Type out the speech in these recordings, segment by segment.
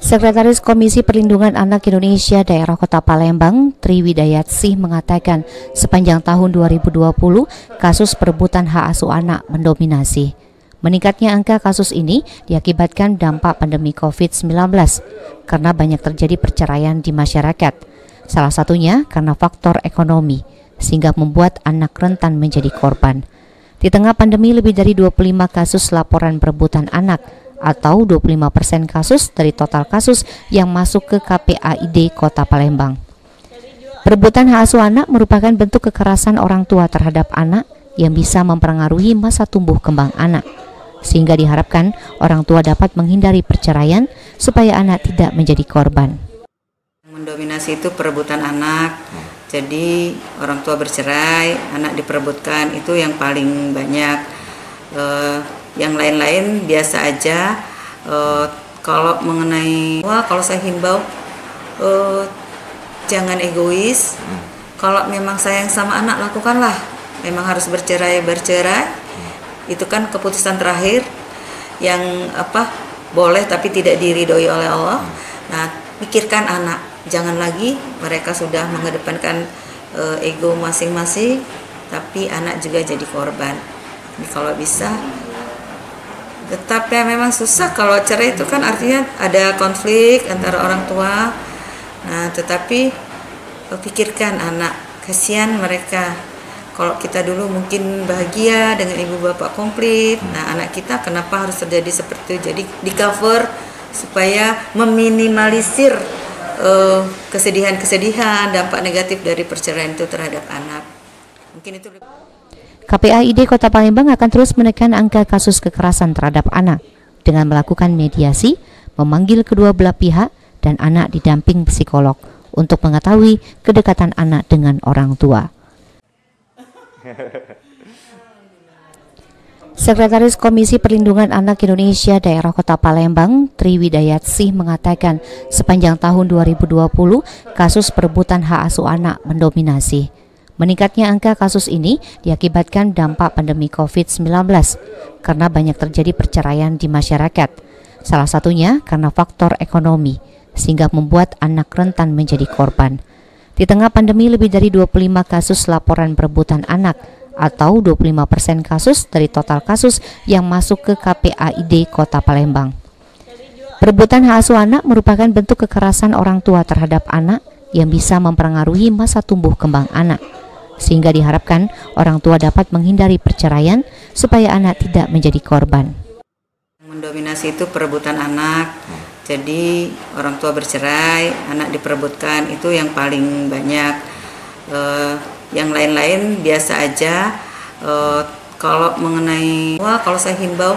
Sekretaris Komisi Perlindungan Anak Indonesia Daerah Kota Palembang, Tri Widayatsih mengatakan sepanjang tahun 2020 kasus perebutan hak asuh anak mendominasi. Meningkatnya angka kasus ini diakibatkan dampak pandemi COVID-19 karena banyak terjadi perceraian di masyarakat. Salah satunya karena faktor ekonomi, sehingga membuat anak rentan menjadi korban. Di tengah pandemi, lebih dari 25 kasus laporan perebutan anak atau 25% kasus dari total kasus yang masuk ke KPAID Kota Palembang. Perebutan hak asuh anak merupakan bentuk kekerasan orang tua terhadap anak yang bisa mempengaruhi masa tumbuh kembang anak, sehingga diharapkan orang tua dapat menghindari perceraian supaya anak tidak menjadi korban. Mendominasi itu perebutan anak, jadi orang tua bercerai, anak diperebutkan, itu yang paling banyak. Yang lain-lain biasa aja. Kalau mengenai, kalau saya himbau jangan egois. Kalau memang sayang sama anak, lakukanlah. Memang harus bercerai. Itu kan keputusan terakhir yang boleh tapi tidak diridhoi oleh Allah. Nah, pikirkan anak, jangan lagi mereka sudah mengedepankan ego masing-masing, tapi anak juga jadi korban. Jadi kalau bisa, tetapi memang susah kalau cerai itu kan artinya ada konflik antara orang tua. Nah, tetapi pikirkan anak, kasihan mereka. Kalau kita dulu mungkin bahagia dengan ibu bapak komplit, nah anak kita kenapa harus terjadi seperti itu? Jadi di cover supaya meminimalisir kesedihan-kesedihan, dampak negatif dari perceraian itu terhadap anak. Mungkin itu. KPAID Kota Palembang akan terus menekan angka kasus kekerasan terhadap anak dengan melakukan mediasi, memanggil kedua belah pihak, dan anak didamping psikolog untuk mengetahui kedekatan anak dengan orang tua. Sekretaris Komisi Perlindungan Anak Indonesia Daerah Kota Palembang, Tri Widayatsih mengatakan sepanjang tahun 2020 kasus perebutan hak asuh anak mendominasi. Meningkatnya angka kasus ini diakibatkan dampak pandemi COVID-19 karena banyak terjadi perceraian di masyarakat. Salah satunya karena faktor ekonomi, sehingga membuat anak rentan menjadi korban. Di tengah pandemi, lebih dari 25 kasus laporan perebutan anak atau 25% kasus dari total kasus yang masuk ke KPAID Kota Palembang. Perebutan hak asuh anak merupakan bentuk kekerasan orang tua terhadap anak yang bisa mempengaruhi masa tumbuh kembang anak, sehingga diharapkan orang tua dapat menghindari perceraian supaya anak tidak menjadi korban. Mendominasi itu perebutan anak, jadi orang tua bercerai, anak diperebutkan, itu yang paling banyak. Yang lain-lain biasa aja. Kalau mengenai, kalau saya himbau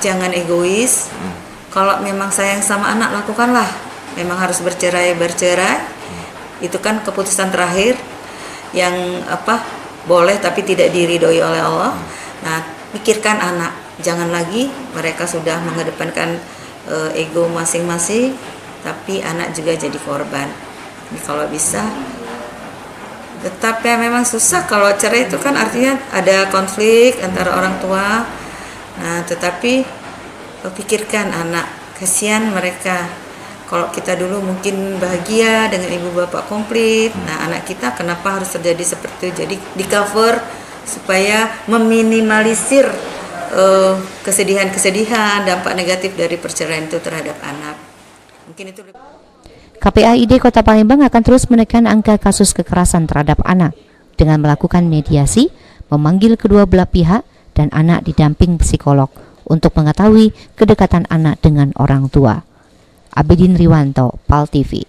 jangan egois. Kalau memang sayang sama anak, lakukanlah. Memang harus bercerai. Itu kan keputusan terakhir yang boleh tapi tidak diridhoi oleh Allah. Nah, pikirkan anak, jangan lagi mereka sudah mengedepankan ego masing-masing, tapi anak juga jadi korban. Jadi kalau bisa, tetapi memang susah kalau cerai itu kan artinya ada konflik antara orang tua. Nah, tetapi pikirkan anak, kasihan mereka. Kalau kita dulu mungkin bahagia dengan ibu bapak komplit, nah anak kita kenapa harus terjadi seperti itu? Jadi di cover supaya meminimalisir kesedihan-kesedihan, dampak negatif dari perceraian itu terhadap anak. Mungkin itu. KPAID Kota Palembang akan terus menekan angka kasus kekerasan terhadap anak dengan melakukan mediasi, memanggil kedua belah pihak, dan anak didamping psikolog untuk mengetahui kedekatan anak dengan orang tua. Abidin Riwanto, PAL TV.